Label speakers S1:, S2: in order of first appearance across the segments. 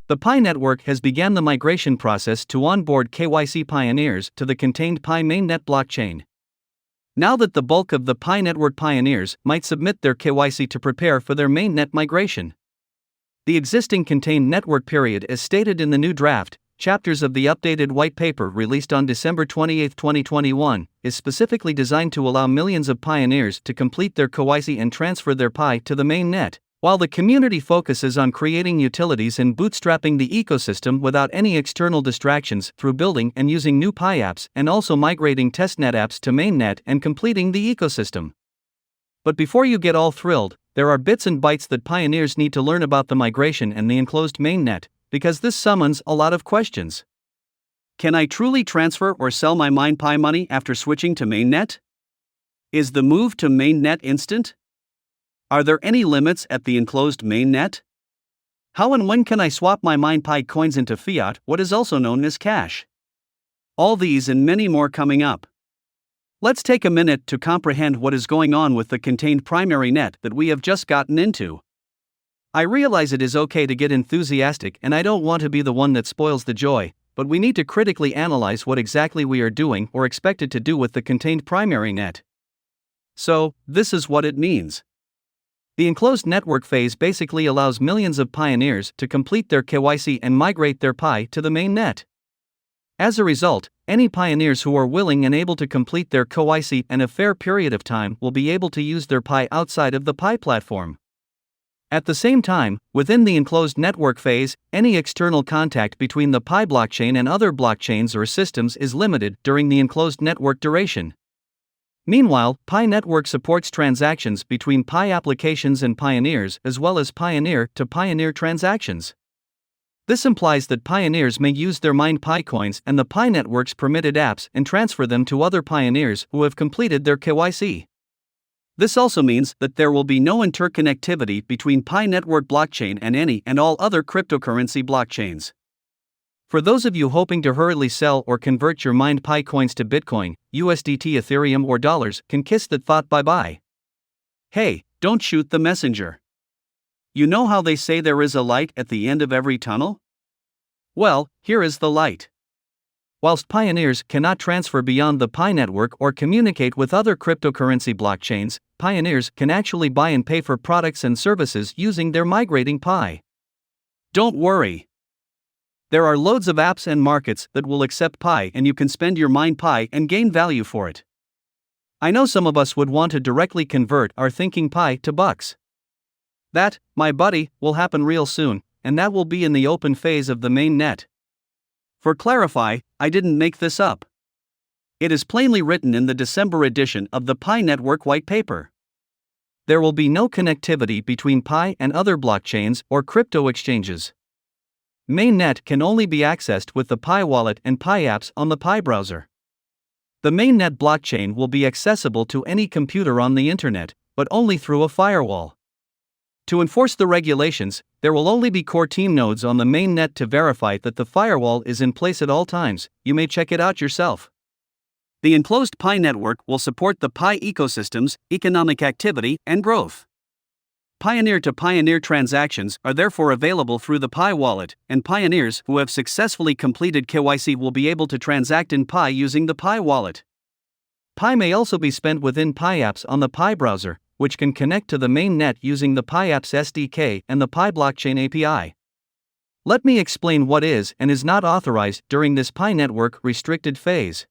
S1: The Pi network has begun the migration process to onboard KYC pioneers to the contained Pi mainnet blockchain. Now that the bulk of the Pi network pioneers might submit their KYC to prepare for their mainnet migration. The existing contained network period, as stated in the new draft chapters of the updated white paper released on December 28, 2021, is specifically designed to allow millions of pioneers to complete their KYC and transfer their Pi to the mainnet, while the community focuses on creating utilities and bootstrapping the ecosystem without any external distractions through building and using new Pi apps and also migrating testnet apps to mainnet and completing the ecosystem. But before you get all thrilled, there are bits and bytes that pioneers need to learn about the migration and the enclosed mainnet, because this summons a lot of questions. Can I truly transfer or sell my MinePi money after switching to mainnet? Is the move to mainnet instant? Are there any limits at the enclosed mainnet? How and when can I swap my MinePi coins into fiat, what is also known as cash? All these and many more coming up. Let's take a minute to comprehend what is going on with the contained primary net that we have just gotten into. I realize it is okay to get enthusiastic, and I don't want to be the one that spoils the joy, but we need to critically analyze what exactly we are doing or expected to do with the contained primary net. So, this is what it means. The enclosed network phase basically allows millions of pioneers to complete their KYC and migrate their Pi to the mainnet. As a result, any pioneers who are willing and able to complete their KYC in a fair period of time will be able to use their Pi outside of the Pi platform. At the same time, within the enclosed network phase, any external contact between the Pi blockchain and other blockchains or systems is limited during the enclosed network duration. Meanwhile, Pi network supports transactions between Pi applications and pioneers as well as pioneer-to-pioneer transactions. This implies that pioneers may use their MinePi coins and the Pi network's permitted apps and transfer them to other pioneers who have completed their KYC. This also means that there will be no interconnectivity between Pi network blockchain and any and all other cryptocurrency blockchains. For those of you hoping to hurriedly sell or convert your MinePi coins to Bitcoin, USDT, Ethereum, or dollars, can kiss that thought bye-bye. Hey, don't shoot the messenger. You know how they say there is a light at the end of every tunnel? Well, here is the light. Whilst pioneers cannot transfer beyond the Pi network or communicate with other cryptocurrency blockchains, pioneers can actually buy and pay for products and services using their migrating Pi. Don't worry. There are loads of apps and markets that will accept Pi, and you can spend your MinePi and gain value for it. I know some of us would want to directly convert our thinking Pi to bucks. That, my buddy, will happen real soon, and that will be in the open phase of the mainnet. For clarify, I didn't make this up. It is plainly written in the December edition of the Pi network white paper. There will be no connectivity between Pi and other blockchains or crypto exchanges. Mainnet can only be accessed with the Pi wallet and Pi apps on the Pi browser. The mainnet blockchain will be accessible to any computer on the internet, but only through a firewall. To enforce the regulations, there will only be core team nodes on the mainnet to verify that the firewall is in place at all times. You may check it out yourself. The enclosed Pi network will support the Pi ecosystem's economic activity and growth. Pioneer-to-pioneer transactions are therefore available through the Pi wallet, and pioneers who have successfully completed KYC will be able to transact in Pi using the Pi wallet. Pi may also be spent within Pi apps on the Pi browser, which can connect to the mainnet using the Pi apps SDK and the Pi blockchain API. Let me explain what is and is not authorized during this Pi network restricted phase.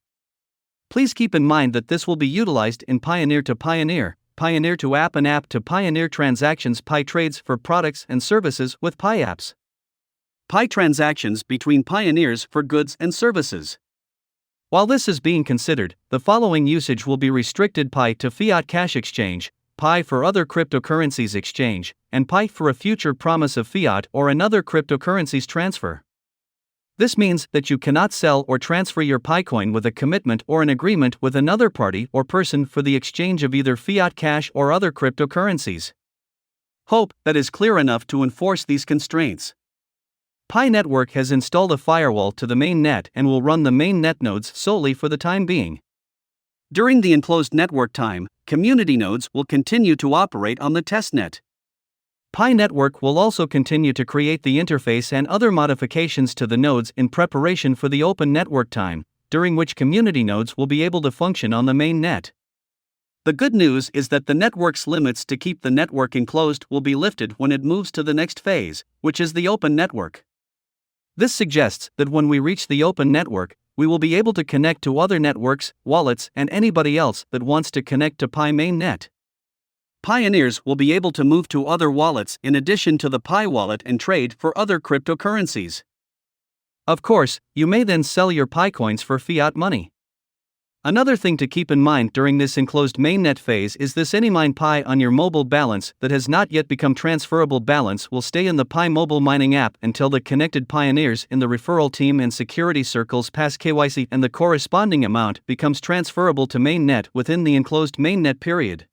S1: Please keep in mind that this will be utilized in pioneer-to-pioneer, pioneer-to-app and app-to-pioneer transactions, Pi trades for products and services with Pi apps, Pi transactions between pioneers for goods and services. While this is being considered, the following usage will be restricted: Pi to fiat cash exchange, Pi for other cryptocurrencies exchange, and Pi for a future promise of fiat or another cryptocurrency's transfer. This means that you cannot sell or transfer your Pi coin with a commitment or an agreement with another party or person for the exchange of either fiat cash or other cryptocurrencies. Hope that is clear enough to enforce these constraints. Pi network has installed a firewall to the mainnet and will run the mainnet nodes solely for the time being. During the enclosed network time, community nodes will continue to operate on the testnet. Pi Network will also continue to create the interface and other modifications to the nodes in preparation for the open network time, during which community nodes will be able to function on the main net. The good news is that the network's limits to keep the network enclosed will be lifted when it moves to the next phase, which is the open network. This suggests that when we reach the open network, we will be able to connect to other networks, wallets, and anybody else that wants to connect to Pi mainnet. Pioneers will be able to move to other wallets in addition to the Pi wallet and trade for other cryptocurrencies. Of course, you may then sell your Pi coins for fiat money. Another thing to keep in mind during this enclosed mainnet phase is this any mine Pi on your mobile balance that has not yet become transferable balance will stay in the Pi mobile mining app until the connected pioneers in the referral team and security circles pass KYC and the corresponding amount becomes transferable to mainnet within the enclosed mainnet period.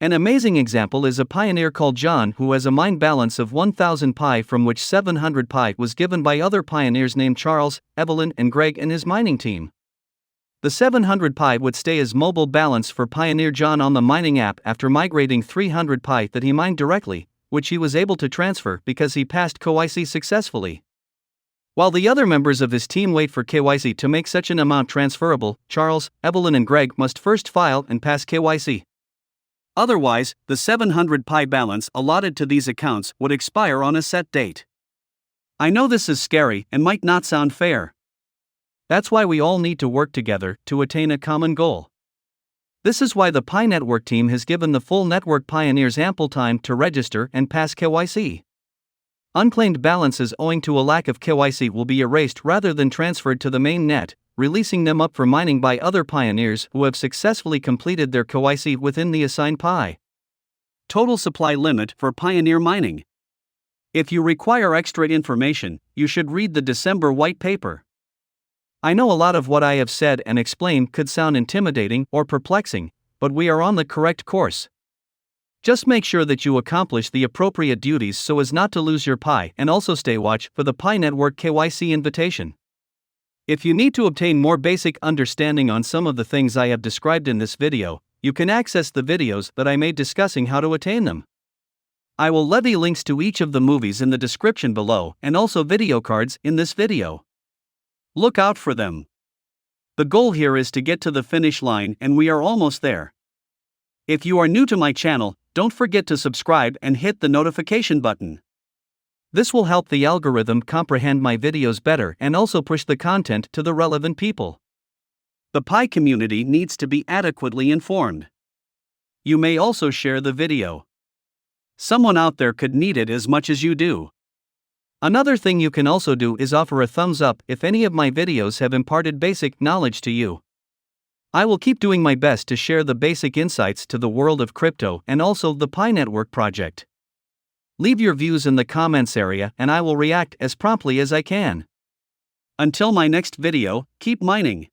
S1: An amazing example is a pioneer called John who has a mine balance of 1000 Pi, from which 700 Pi was given by other pioneers named Charles, Evelyn, and Greg and his mining team. The 700 Pi would stay as mobile balance for Pioneer John on the mining app after migrating 300 Pi that he mined directly, which he was able to transfer because he passed KYC successfully. While the other members of his team wait for KYC to make such an amount transferable, Charles, Evelyn, and Greg must first file and pass KYC. Otherwise, the 700 Pi balance allotted to these accounts would expire on a set date. I know this is scary and might not sound fair. That's why we all need to work together to attain a common goal. This is why the Pi Network team has given the full network pioneers ample time to register and pass KYC. Unclaimed balances owing to a lack of KYC will be erased rather than transferred to the main net, releasing them up for mining by other pioneers who have successfully completed their KYC within the assigned Pi. Total supply limit for Pioneer mining. If you require extra information, you should read the December white paper. I know a lot of what I have said and explained could sound intimidating or perplexing, but we are on the correct course. Just make sure that you accomplish the appropriate duties so as not to lose your Pi, and also stay watch for the Pi Network KYC invitation. If you need to obtain more basic understanding on some of the things I have described in this video, you can access the videos that I made discussing how to attain them. I will levy links to each of the movies in the description below and also video cards in this video. Look out for them. The goal here is to get to the finish line, and we are almost there. If you are new to my channel, don't forget to subscribe and hit the notification button. This will help the algorithm comprehend my videos better and also push the content to the relevant people. The Pi community needs to be adequately informed. You may also share the video. Someone out there could need it as much as you do. Another thing you can also do is offer a thumbs up if any of my videos have imparted basic knowledge to you. I will keep doing my best to share the basic insights to the world of crypto and also the Pi Network project. Leave your views in the comments area and I will react as promptly as I can. Until my next video, keep mining.